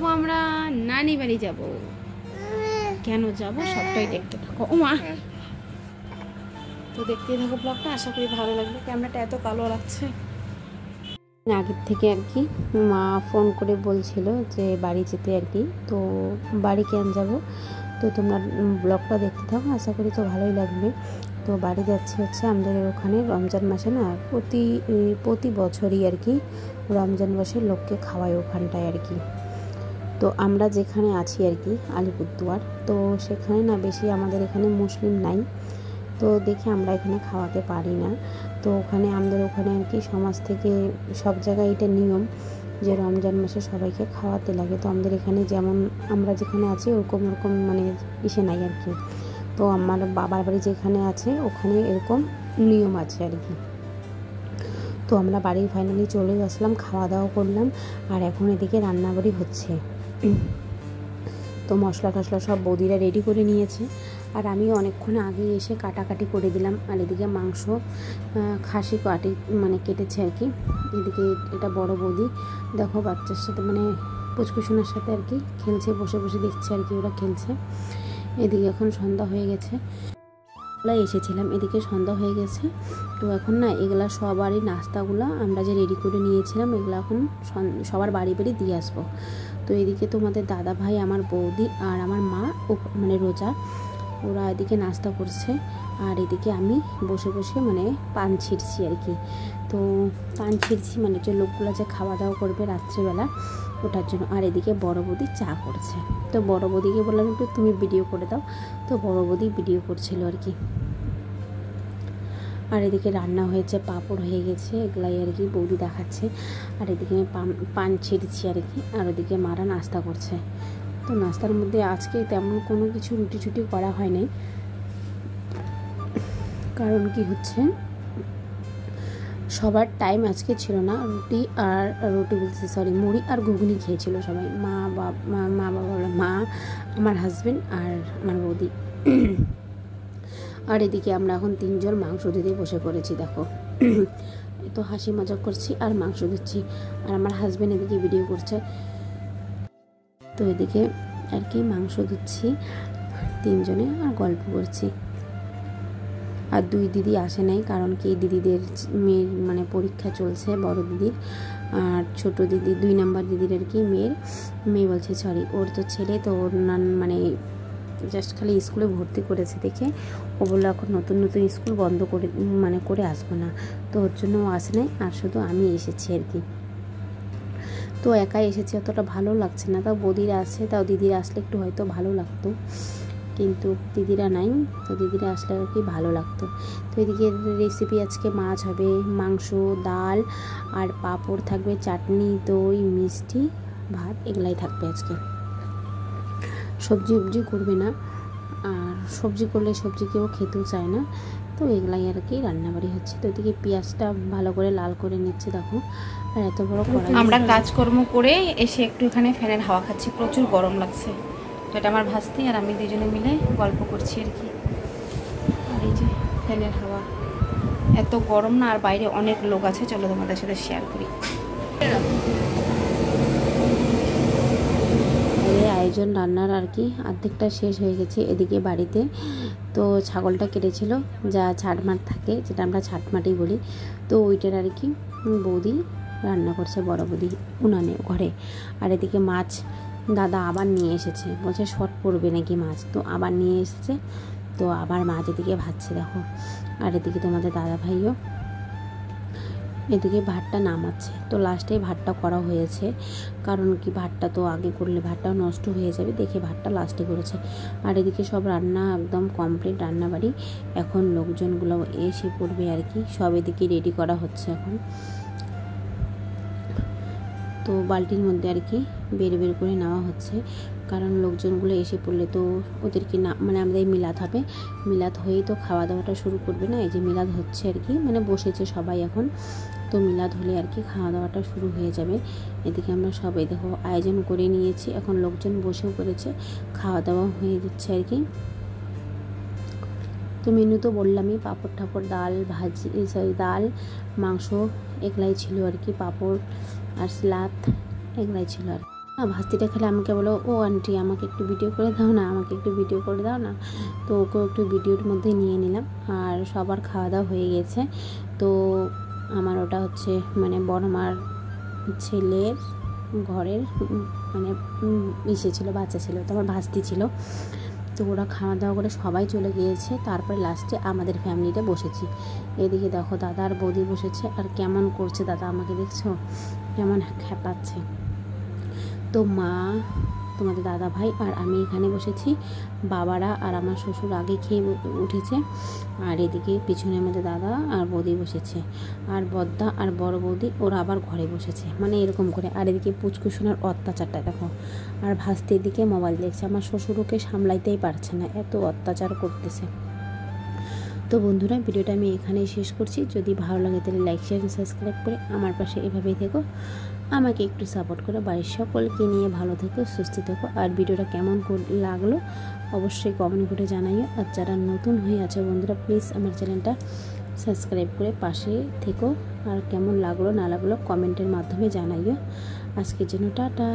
যাব আমরা নানি বাড়ি যাব। কেন যাব সবটাই দেখতে থাকো। ও মা, তো দেখতেই থাকো ব্লগটা, আশা করি ভালো লাগবে। ক্যামেরাটা এত কালো লাগছে। আগের থেকে আর কি মা ফোন করে বলছিল যে বাড়ি যেতে আর কি, তো বাড়ি কেন যাব, তো তোমরা ব্লগটা দেখতে থাকো, আশা করি তো ভালোই লাগবে। তো বাড়ি যাচ্ছে হচ্ছে আমাদের ওখানে রমজান মাসে না প্রতি বছরই আর কি রমজান মাসে লোককে খাওয়ায় ওখানটায় আর কি। তো আমরা যেখানে আছি আর কি আলিপুরদুয়ার, তো সেখানে না বেশি আমাদের এখানে মুসলিম নাই, তো দেখে আমরা এখানে খাওয়াতে পারি না। তো ওখানে আমাদের ওখানে আর কি সমাজ থেকে সব জায়গায় এটা নিয়ম যে রমজান মাসে সবাইকে খাওয়াতে লাগে। তো আমাদের এখানে যেমন আমরা যেখানে আছি ওরকম মানে ইসে নাই আর কি। তো আমার বাবার বাড়ি যেখানে আছে ওখানে এরকম নিয়ম আছে আর কি। তো আমরা বাড়ি ফাইনালি চলে আসলাম, খাওয়া দাওয়া করলাম, আর এখন এদিকে রান্নাবাড়ি হচ্ছে। তো মশলা টশলা সব বৌদিরা রেডি করে নিয়েছে, আর আমি অনেকক্ষণ আগে এসে কাটাকাটি করে দিলাম। আর এদিকে মাংস খাসি মানে কেটেছে আর কি। এদিকে এটা বড় বৌদি দেখো বাচ্চার সাথে মানে পুচকুসোনার সাথে আর কি খেলছে, বসে বসে দেখছে আর কি ওরা খেলছে। এদিকে এখন সন্ধ্যা হয়ে গেছে, এসেছিলাম এদিকে সন্ধ্যা হয়ে গেছে। তো এখন না এগুলা সবারই নাস্তাগুলো আমরা যে রেডি করে নিয়েছিলাম এগুলো এখন সবার বাড়ি বাড়ি দিয়ে আসবো। তো এদিকে তোমাদের দাদা ভাই, আমার বৌদি আর আমার মা মানে রোজা, ওরা এদিকে নাস্তা করছে, আর এদিকে আমি বসে বসে মানে পান ছিঁড়ছি আর কি। তো পান ছিঁড়ছি মানে যে লোকগুলো যে খাওয়া দাওয়া করবে রাত্রিবেলা ওটার জন্য। আর এদিকে বড় বৌদি চা করছে, তো বড় বৌদিকে বললাম একটু তুমি ভিডিও করে দাও, তো বড় বৌদি ভিডিও করছিল আর কি। আর এদিকে রান্না হয়েছে, পাঁপড় হয়ে গেছে, এগুলাই আর কি বৌদি দেখাচ্ছে। আর এদিকে আমি পান ছিঁড়ছি আর কি, আর ওদিকে মারা নাস্তা করছে। তো নাস্তার মধ্যে আজকে তেমন কোনো কিছু রুটি ছুটি করা হয় নাই, কারণ কি হচ্ছে সবার টাইম আজকে ছিল না। রুটি বলতে সরি মুড়ি আর ঘুগনি খেয়েছিল সবাই, মা বাবা, মা, আমার হাজব্যান্ড আর আমার বৌদি। আর এদিকে আমরা এখন তিনজন মাংস দিতে বসে পড়েছি, দেখো তো হাসি মজা করছি আর মাংস দিচ্ছি, আর আমার হাজব্যান্ড এদিকে ভিডিও করছে। তো এদিকে আর কি মাংস দিচ্ছি তিনজনে আর গল্প করছি। আর দুই দিদি আসে নাই, কারণ কি দিদিদের মেয়ের মানে পরীক্ষা চলছে, বড় দিদির, আর ছোট দিদি 2 নম্বর দিদির আর কি মেয়ে বলছে সরি ওর তো ছেলে, তো ওর মানে জাস্ট খালি স্কুলে ভর্তি করেছে দেখে ও বললো এখন নতুন স্কুল বন্ধ করে আসবো না, তো ওর জন্য ও আসে নাই, আর শুধু আমি এসেছি আর কি। তো একাই এসেছি, অতটা ভালো লাগছে না, তাও বৌদিরা আছে, তাও দিদিরা আসলে একটু হয়তো ভালো লাগতো, কিন্তু দিদিরা নাই, তো দিদিরা আসলে আর কি ভালো লাগতো। তো এদিকে রেসিপি আজকে মাছ হবে, মাংস, ডাল আর পাঁপড় থাকবে, চাটনি, দই, মিষ্টি, ভাত, এগুলাই থাকবে আজকে। সবজি করবে না, আর সবজি করলে সবজি কেউ খেতেও চায় না, তো এগুলাই আর কি রান্নাবাড়ি হচ্ছে। তো এদিকে পেঁয়াজটা ভালো করে লাল করে নিচ্ছে দেখো, আর এত বড় কড়াই। আমরা কাজকর্ম করে এসে একটু এখানে ফ্যানের হাওয়া খাচ্ছি, প্রচুর গরম লাগছে। তো এটা আমার ভাস্তি আর আমি দুজনে মিলে গল্প করছি আর কি। আর এই যে ফ্যানের হাওয়া, এত গরম না, আর বাইরে অনেক লোক আছে, চলো তোমাদের সাথে শেয়ার করি। আয়োজন রান্নার আর কি অর্ধেকটা শেষ হয়ে গেছে। এদিকে বাড়িতে তো ছাগলটা কেটেছিল, যা ছাটমাট থাকে, যেটা আমরা ছাটমাটই বলি, তো ওইটার আর কি বৌদি রান্না করছে, বড় বৌদি উনানে ঘরে। আর এদিকে মাছ দাদা আবার নিয়ে এসেছে, বলছে শর্ট পড়বে নাকি মাছ, তো আবার নিয়ে এসেছে, তো আবার মাছ এদিকে ভাজছে দেখো। আর এদিকে তোমাদের দাদা ভাইও এদিকে ভাতটা নামাচ্ছে। তো লাস্টে ভাতটা করা হয়েছে, কারণ কি ভাতটা তো আগে করলে ভাতটাও নষ্ট হয়ে যাবে দেখে ভাতটা লাস্টে করেছে। আর এদিকে সব রান্না একদম কমপ্লিট, রান্নাবাড়ি, এখন লোকজনগুলো এসে পড়বে আর কি, সব এদিকে রেডি করা হচ্ছে এখন। তো বালতির মধ্যে আর কি বের করে নেওয়া হচ্ছে, কারণ লোকজনগুলো এসে পড়লে তো ওদেরকে না মানে আমাদের মিলাদ হবে, মিলাদ হয়েই তো খাওয়া দাওয়াটা শুরু করবে না, এই যে মিলাদ হচ্ছে আর কি, মানে বসেছে সবাই এখন, তো মিলাদ হলে আর কি খাওয়া দাওয়াটা শুরু হয়ে যাবে। এদিকে আমরা সবাই দেখো আয়োজন করে নিয়েছি, এখন লোকজন বসেও পড়েছে, খাওয়া দাওয়া হয়ে যাচ্ছে আর কি। তো মেনু তো বললামই, পাঁপড় ঠাপড়, ডাল, ভাজি, ডাল, মাংস এগুলাই ছিল আর কি, পাঁপড় আর স্যালাড এগুলাই ছিল আর কি। ভাস্তিটা খেলে আমাকে বলো, ও আন্টি আমাকে একটু ভিডিও করে দাও না, আমাকে একটু ভিডিও করে দাও না। তো ওকেও একটু ভিডিওর মধ্যে নিয়ে নিলাম। আর সবার খাওয়া দাওয়া হয়ে গেছে। তো আমার ওটা হচ্ছে মানে বড় মার ছেলের ঘরের মানে ইসে ছিল, বাচ্চা ছিল, তো আমার ভাস্তি ছিল। তো ওরা খাওয়া দাওয়া করে সবাই চলে গিয়েছে। তারপরে লাস্টে আমাদের ফ্যামিলিটা বসেছি। এদিকে দেখো দাদা আর বৌদি বসেছে, আর কেমন করছে দাদা আমাকে, দেখছো কেমন খেপাচ্ছে। তো মা, তোমাদের দাদা ভাই আর আমি এখানে বসেছি। বাবারা আর আমার শ্বশুর আগে খেয়ে উঠেছে। আর এদিকে পিছনে আমাদের দাদা আর বৌদি বসেছে। আর বদ্দা আর বড় বৌদি ওরা আবার ঘরে বসেছে, মানে এরকম করে। আর এদিকে পুচকুসোনার অত্যাচারটা দেখো। আর ভাস্তির দিকে মোবাইল দেখছে। আমার শ্বশুরকে সামলাইতেই পারছে না, এত অত্যাচার করতেছে। তো বন্ধুরা, ভিডিওটা আমি এখানেই শেষ করছি। যদি ভালো লাগে তাহলে লাইক, শেয়ার, সাবস্ক্রাইব করে আমার পাশে এভাবেই থেকো, আমাকে একটু সাপোর্ট করো। বাড়ির সকলকে নিয়ে ভালো থেকো, সুস্থ থেকো। আর ভিডিওটা কেমন লাগলো অবশ্যই কমেন্ট করে জানাইও। আর যারা নতুন হয়ে আছে বন্ধুরা, প্লিজ আমার চ্যানেলটা সাবস্ক্রাইব করে পাশে থেকো। আর কেমন লাগলো না লাগলো কমেন্টের মাধ্যমে জানাইও। আজকের জন্য টাটা।